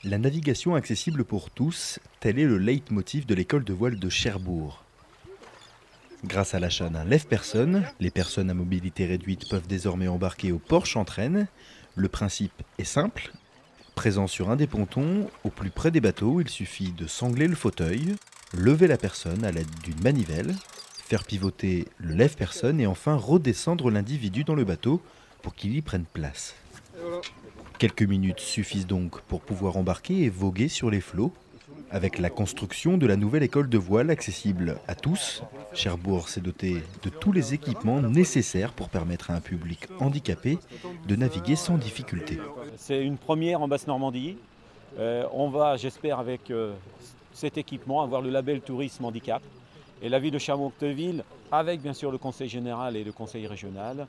La navigation accessible pour tous, tel est le leitmotiv de l'école de voile de Cherbourg. Grâce à l'achat d'un lève-personne, les personnes à mobilité réduite peuvent désormais embarquer au port Chantraine. Le principe est simple. Présent sur un des pontons, au plus près des bateaux, il suffit de sangler le fauteuil, lever la personne à l'aide d'une manivelle, faire pivoter le lève-personne et enfin redescendre l'individu dans le bateau pour qu'il y prenne place. Quelques minutes suffisent donc pour pouvoir embarquer et voguer sur les flots. Avec la construction de la nouvelle école de voile accessible à tous, Cherbourg s'est doté de tous les équipements nécessaires pour permettre à un public handicapé de naviguer sans difficulté. C'est une première en Basse-Normandie. On va, j'espère, avec cet équipement, avoir le label Tourisme Handicap. Et la ville de Cherbourg-Octeville, avec bien sûr le conseil général et le conseil régional,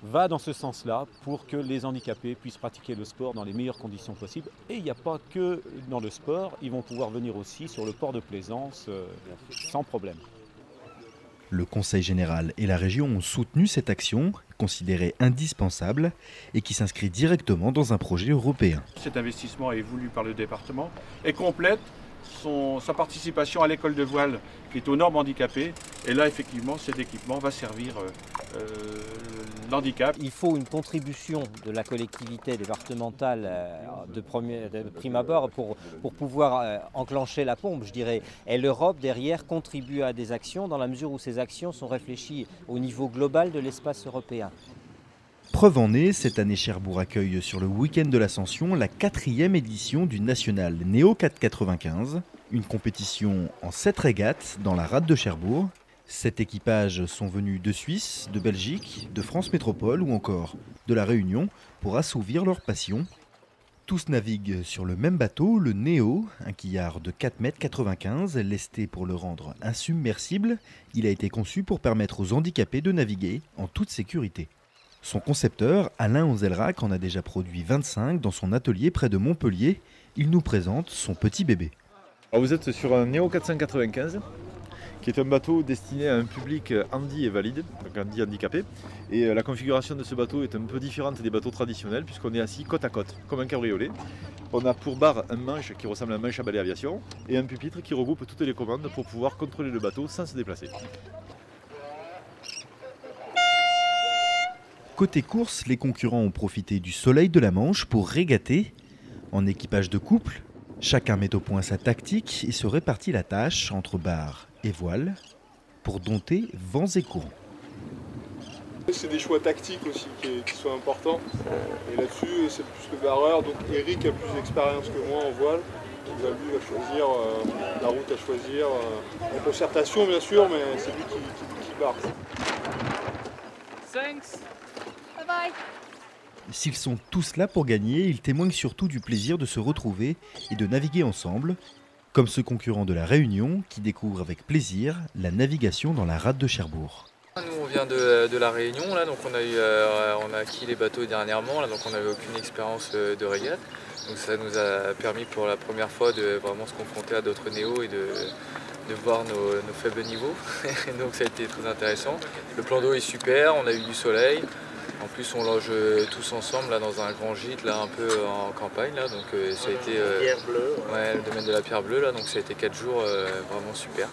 va dans ce sens-là pour que les handicapés puissent pratiquer le sport dans les meilleures conditions possibles. Et il n'y a pas que dans le sport, ils vont pouvoir venir aussi sur le port de plaisance sans problème. Le Conseil général et la région ont soutenu cette action, considérée indispensable et qui s'inscrit directement dans un projet européen. Cet investissement est voulu par le département et complète sa participation à l'école de voile qui est aux normes handicapées. Et là, effectivement, cet équipement va servir l'handicap. Il faut une contribution de la collectivité départementale de prime abord pour pouvoir enclencher la pompe, je dirais. Et l'Europe, derrière, contribue à des actions dans la mesure où ces actions sont réfléchies au niveau global de l'espace européen. Preuve en est, cette année Cherbourg accueille sur le week-end de l'Ascension la 4e édition du National Néo 495, une compétition en 7 régates dans la rade de Cherbourg. 7 équipages sont venus de Suisse, de Belgique, de France Métropole ou encore de La Réunion pour assouvir leur passion. Tous naviguent sur le même bateau, le Néo, un quillard de 4,95 m, lesté pour le rendre insubmersible. Il a été conçu pour permettre aux handicapés de naviguer en toute sécurité. Son concepteur, Alain Onzelrac, en a déjà produit 25 dans son atelier près de Montpellier. Il nous présente son petit bébé. Alors vous êtes sur un Néo 495, qui est un bateau destiné à un public handi et valide, donc handi handicapé. Et la configuration de ce bateau est un peu différente des bateaux traditionnels, puisqu'on est assis côte à côte, comme un cabriolet. On a pour barre un manche qui ressemble à un manche à balai aviation, et un pupitre qui regroupe toutes les commandes pour pouvoir contrôler le bateau sans se déplacer. Côté course, les concurrents ont profité du soleil de la Manche pour régater. En équipage de couple, chacun met au point sa tactique et se répartit la tâche entre barre et voile pour dompter vents et courants. C'est des choix tactiques aussi qui sont importants. Et là-dessus, c'est plus le barreur. Donc Eric a plus d'expérience que moi en voile. Donc lui va choisir la route à choisir, en concertation bien sûr, mais c'est lui qui barre. Thanks. S'ils sont tous là pour gagner, ils témoignent surtout du plaisir de se retrouver et de naviguer ensemble, comme ce concurrent de la Réunion qui découvre avec plaisir la navigation dans la rade de Cherbourg. Nous on vient de la Réunion, là, donc on a acquis les bateaux dernièrement, là, donc on n'avait aucune expérience de régate. Donc ça nous a permis pour la première fois de vraiment se confronter à d'autres néos et de voir nos faibles niveaux. Donc ça a été très intéressant. Le plan d'eau est super, on a eu du soleil. En plus on loge tous ensemble là, dans un grand gîte là, un peu en campagne. Là, donc ça a été le domaine de la Pierre Bleue, là, donc ça a été 4 jours vraiment super.